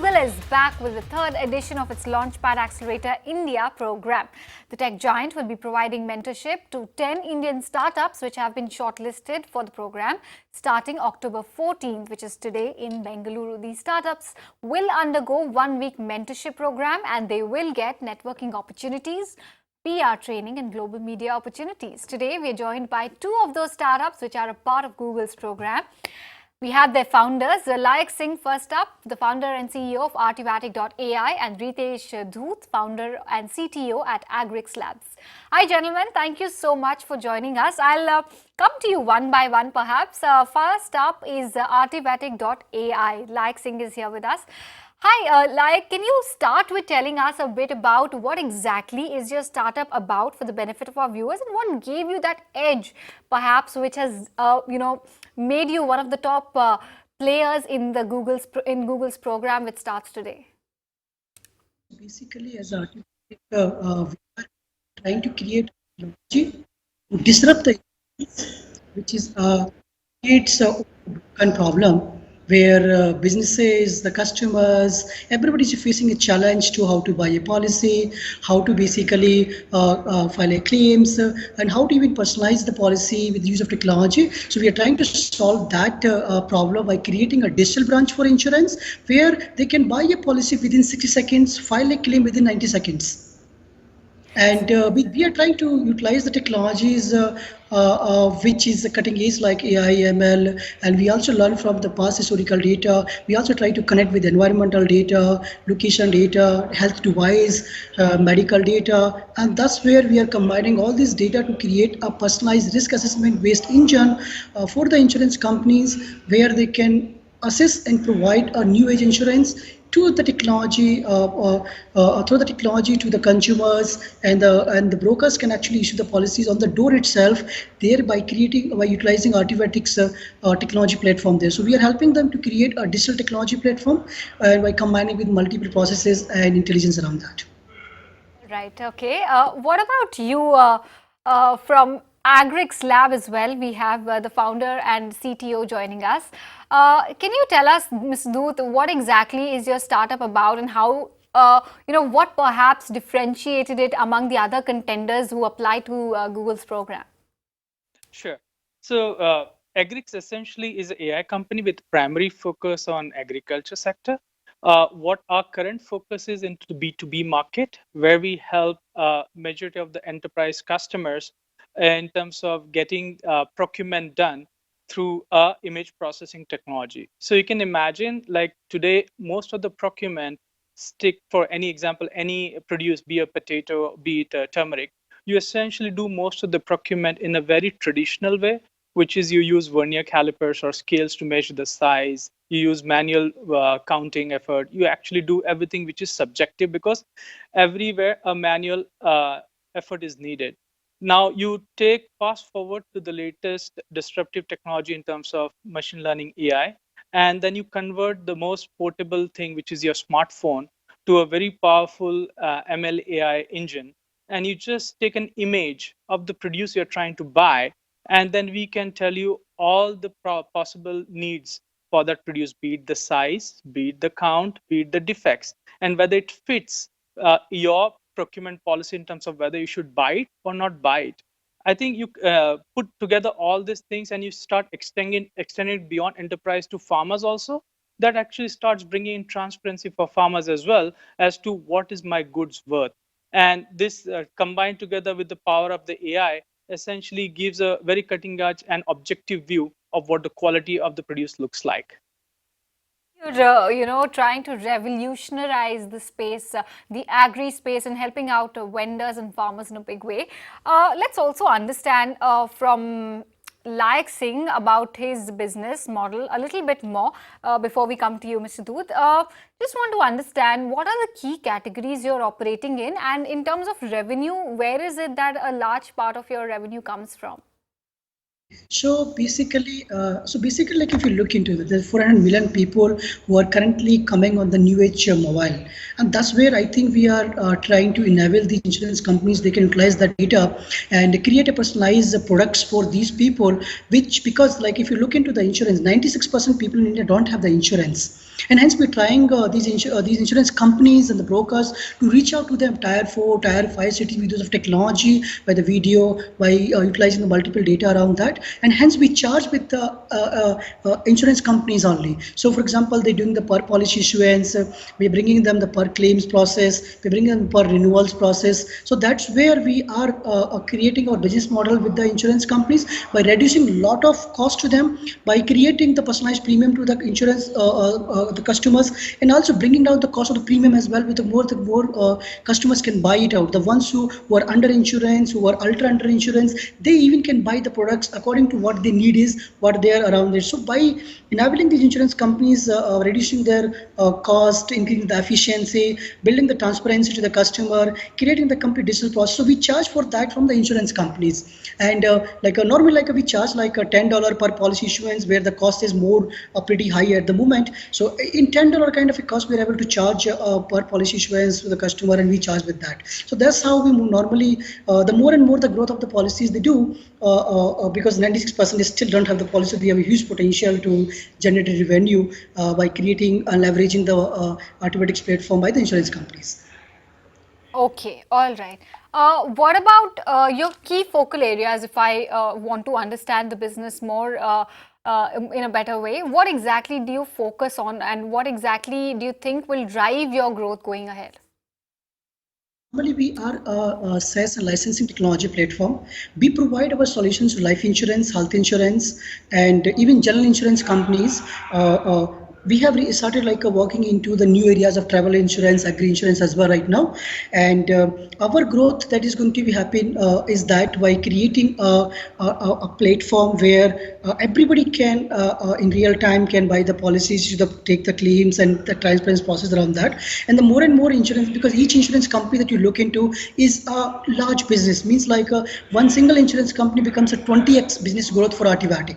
Google is back with the third edition of its Launchpad Accelerator India program. The tech giant will be providing mentorship to 10 Indian startups which have been shortlisted for the program starting October 14th, which is today in Bengaluru. These startups will undergo one-week mentorship program and they will get networking opportunities, PR training and global media opportunities. Today, we are joined by two of those startups which are a part of Google's program. We have their founders, Laik Singh first up, the founder and CEO of Artivatic.Ai, and Ritesh Dhoot, founder and CTO at Agrix Labs. Hi gentlemen, thank you so much for joining us. I'll come to you one by one perhaps. First up is Artivatic.Ai. Laik Singh is here with us. Hi, Laik, can you start with telling us a bit about what exactly is your startup about for the benefit of our viewers, and what gave you that edge, perhaps, which has, made you one of the top players in the Google's program, which starts today? Basically, as Artivatic, we are trying to create technology to disrupt the which is creates a broken problem where businesses, the customers, everybody is facing a challenge to how to buy a policy, how to basically file a claims, and how to even personalize the policy with the use of technology. So we are trying to solve that problem by creating a digital branch for insurance where they can buy a policy within 60 seconds, file a claim within 90 seconds. And we are trying to utilize the technologies which is cutting edge like AI, ML, and we also learn from the past historical data. We also try to connect with environmental data, location data, health device, medical data, and that's where we are combining all this data to create a personalized risk assessment based engine for the insurance companies where they can assess and provide a new age insurance to the technology, through the technology to the consumers, and the brokers can actually issue the policies on the door itself, thereby utilizing Artivatic's technology platform there. So we are helping them to create a digital technology platform by combining with multiple processes and intelligence around that. Right. Okay. What about you from Agrix Lab as well? We have the founder and CTO joining us. Can you tell us, Ms. Dhoot, what exactly is your startup about, and how, what perhaps differentiated it among the other contenders who apply to Google's program? Sure. So Agrix essentially is an AI company with primary focus on agriculture sector. What our current focus is into the B2B market, where we help majority of the enterprise customers in terms of getting procurement done through image processing technology. So you can imagine, like today, most of the procurement stick, for any example, any produce, be a potato, be it turmeric, you essentially do most of the procurement in a very traditional way, which is you use vernier calipers or scales to measure the size. You use manual counting effort. You actually do everything which is subjective, because everywhere a manual effort is needed. Now you fast forward to the latest disruptive technology in terms of machine learning AI, and then you convert the most portable thing, which is your smartphone, to a very powerful ML AI engine. And you just take an image of the produce you're trying to buy, and then we can tell you all the possible needs for that produce, be it the size, be it the count, be it the defects, and whether it fits your procurement policy in terms of whether you should buy it or not buy it. I think you put together all these things and you start extending it beyond enterprise to farmers also. That actually starts bringing in transparency for farmers as well as to what is my goods worth. And this combined together with the power of the AI essentially gives a very cutting edge and objective view of what the quality of the produce looks like. You're, trying to revolutionize the space, the agri space, and helping out vendors and farmers in a big way. Let's also understand from Laik Singh about his business model a little bit more before we come to you, Mr. Dhoot. Just want to understand, what are the key categories you're operating in, and in terms of revenue, where is it that a large part of your revenue comes from? So basically, like if you look into it, there's 400 million people who are currently coming on the new age mobile, and that's where I think we are trying to enable these insurance companies. They can utilize that data and create a personalized products for these people. Which, because like if you look into the insurance, 96% people in India don't have the insurance. And hence we're trying these insurance companies and the brokers to reach out to them tier 4, tier 5 cities with use of technology, by the video, by utilizing the multiple data around that. And hence we charge with the insurance companies only. So for example, they're doing the per policy issuance, we're bringing them the per claims process, we're bringing them per renewals process. So that's where we are creating our business model with the insurance companies by reducing a lot of cost to them, by creating the personalized premium to the insurance the customers, and also bringing down the cost of the premium as well. With the more customers can buy it out, the ones who are under insurance, who are ultra under insurance, they even can buy the products according to what they need is what they are around it. So by enabling these insurance companies, reducing their cost, increasing the efficiency, building the transparency to the customer, creating the complete digital process. So we charge for that from the insurance companies. And normally, like we charge like a $10 per policy issuance, where the cost is more pretty high at the moment. So in $10 kind of a cost, we're able to charge per policy issuance to the customer, and we charge with that. So that's how we move normally. The more and more the growth of the policies they do, because 96% still don't have the policy, we have a huge potential to generate revenue by creating and leveraging the Artivatic platform by the insurance companies. Okay, all right. What about your key focal areas if I want to understand the business more in a better way? What exactly do you focus on, and what exactly do you think will drive your growth going ahead? Normally, we are a SaaS and licensing technology platform. We provide our solutions to life insurance, health insurance, and even general insurance companies. We have started working into the new areas of travel insurance, agri insurance as well right now. And our growth that is going to be happen is that by creating a platform where everybody can in real time can buy the policies, take the claims, and the transparency process around that. And the more and more insurance, because each insurance company that you look into is a large business, means one single insurance company becomes a 20x business growth for Artivatic.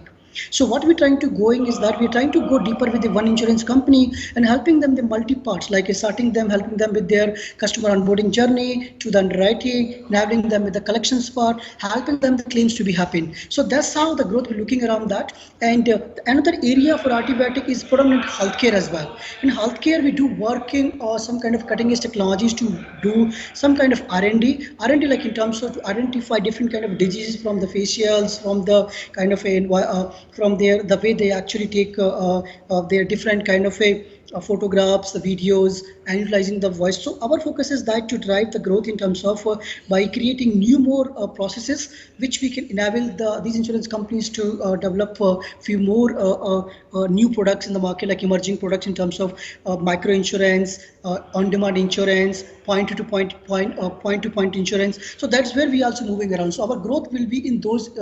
So what we're trying to going is that we're trying to go deeper with the one insurance company and helping them the multi parts, like starting them, helping them with their customer onboarding journey to the underwriting, enabling them with the collections part, helping them the claims to be happen. So that's how the growth we're looking around that. And another area for Artivatic is predominant healthcare as well. In healthcare, we do working or some kind of cutting edge technologies to do some kind of R&D like in terms of to identify different kind of diseases from the facials, from the kind of a from their the way they actually take their different kind of a photographs, the videos, and utilizing the voice. So our focus is that to drive the growth in terms of by creating new more processes which we can enable these insurance companies to develop a few more new products in the market, like emerging products in terms of micro insurance, on-demand insurance, point to point insurance. So that's where we also moving around. So our growth will be in those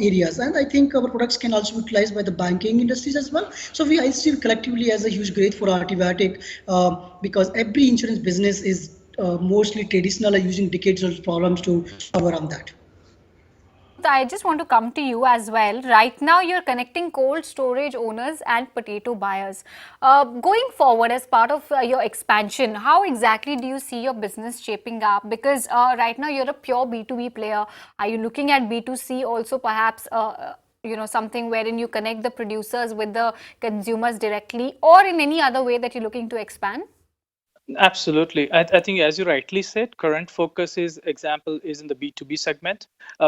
areas, and I think our products can also be utilized by the banking industries as well. So I see collectively as a huge growth for Artivatic, because every insurance business is mostly traditional, using decades of problems to solve around that. I just want to come to you as well. Right now, you're connecting cold storage owners and potato buyers. Going forward, as part of your expansion, how exactly do you see your business shaping up? Because right now, you're a pure B2B player. Are you looking at B2C also, perhaps? Something wherein you connect the producers with the consumers directly, or in any other way that you're looking to expand? Absolutely. I think, as you rightly said, current focus is example is in the B2B segment.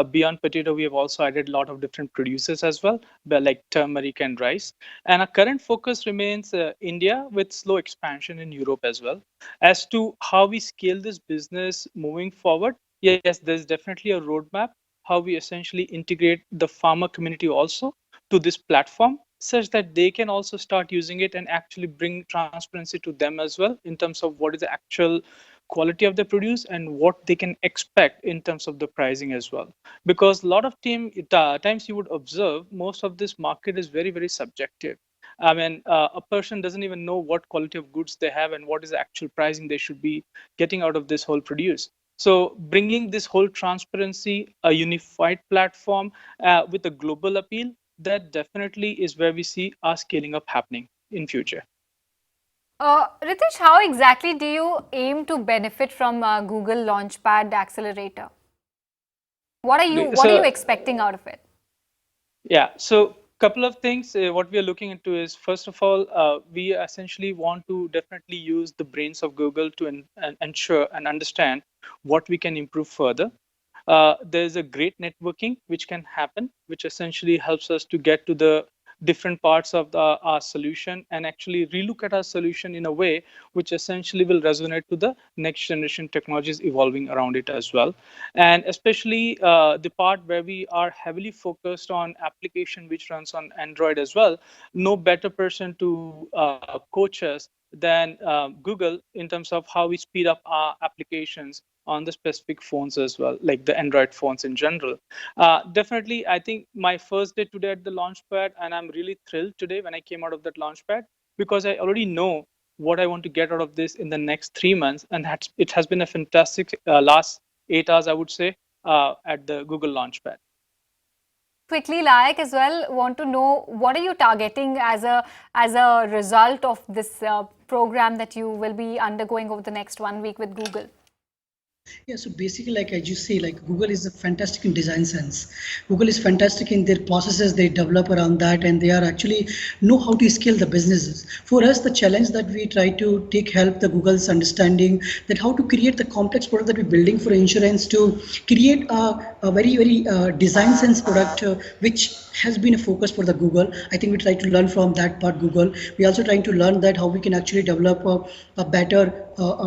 Beyond potato, we have also added a lot of different producers as well, like turmeric and rice. And our current focus remains India, with slow expansion in Europe as well. As to how we scale this business moving forward, yes, there's definitely a roadmap how we essentially integrate the farmer community also to this platform, such that they can also start using it and actually bring transparency to them as well in terms of what is the actual quality of the produce and what they can expect in terms of the pricing as well. Because a lot of times you would observe most of this market is very, very subjective. I mean, a person doesn't even know what quality of goods they have and what is the actual pricing they should be getting out of this whole produce. So bringing this whole transparency, a unified platform with a global appeal, that definitely is where we see our scaling up happening in future. Ritesh, how exactly do you aim to benefit from Google Launchpad Accelerator? What are you So expecting out of it? yeah, so Couple of things what we are looking into is, first of all, we essentially want to definitely use the brains of Google to ensure and understand what we can improve further. There's a great networking which can happen, which essentially helps us to get to the different parts of our solution and actually relook at our solution in a way which essentially will resonate to the next generation technologies evolving around it as well. And especially the part where we are heavily focused on application which runs on Android as well. No better person to coach us than Google in terms of how we speed up our applications on the specific phones as well, like the Android phones in general. Definitely, I think my first day today at the Launchpad, and I'm really thrilled today when I came out of that Launchpad, because I already know what I want to get out of this in the next 3 months, and it has been a fantastic last 8 hours, I would say, at the Google Launchpad. Quickly, like as well, want to know what are you targeting as a result of this program that you will be undergoing over the next 1 week with Google? Yeah, so basically, like as you say, like Google is a fantastic in design sense. Google is fantastic in their processes they develop around that, and they are actually know how to scale the businesses. For us, the challenge that we try to take help the Google's understanding that how to create the complex product that we're building for insurance to create a very design sense product which has been a focus for the Google. I think we try to learn from that part Google. We also trying to learn that how we can actually develop a better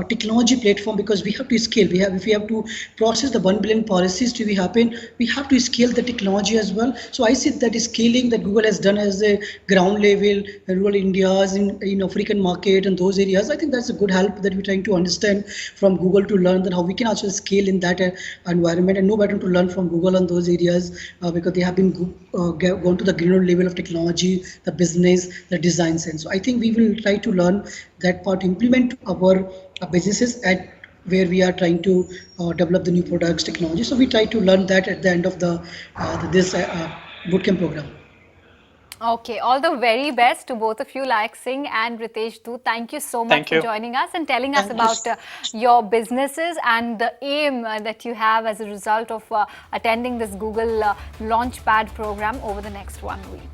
technology platform, because we have to scale. If we have to process the 1 billion policies to be happen, we have to scale the technology as well. So I see that scaling that Google has done as a ground level, rural India's in African market and those areas. I think that's a good help that we're trying to understand from Google to learn that how we can also scale in that environment, and no better to learn from Google on those areas because they have been gone to the greener level of technology, the business, the design sense. So I think we will try to learn that part, implement our businesses at where we are trying to develop the new products, technology. So we try to learn that at the end of this bootcamp program. Okay, all the very best to both of you, like Singh and Ritesh Du. Thank you so much Thank for you. joining us and telling us Thank you. about your businesses and the aim that you have as a result of attending this Google Launchpad program over the next 1 week.